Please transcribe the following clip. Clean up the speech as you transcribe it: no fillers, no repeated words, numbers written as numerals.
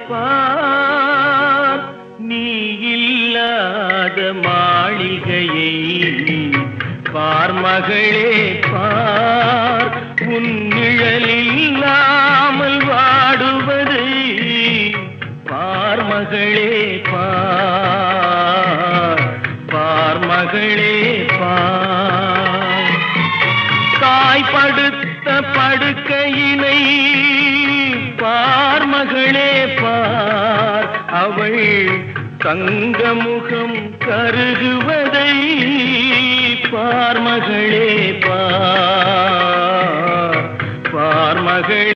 பார் நீ இல்லாத மாளிகையை பார் மகளே பார் உன் நிழலில் இல்லாமல் வாடுவதை பார் மகளே பார் பார் மகளே பார் தாய் படுத்த படுக்கையினை பார் மகளே பார் அவள் தங்க முகம் கருகுவதை பார் மகளே பார்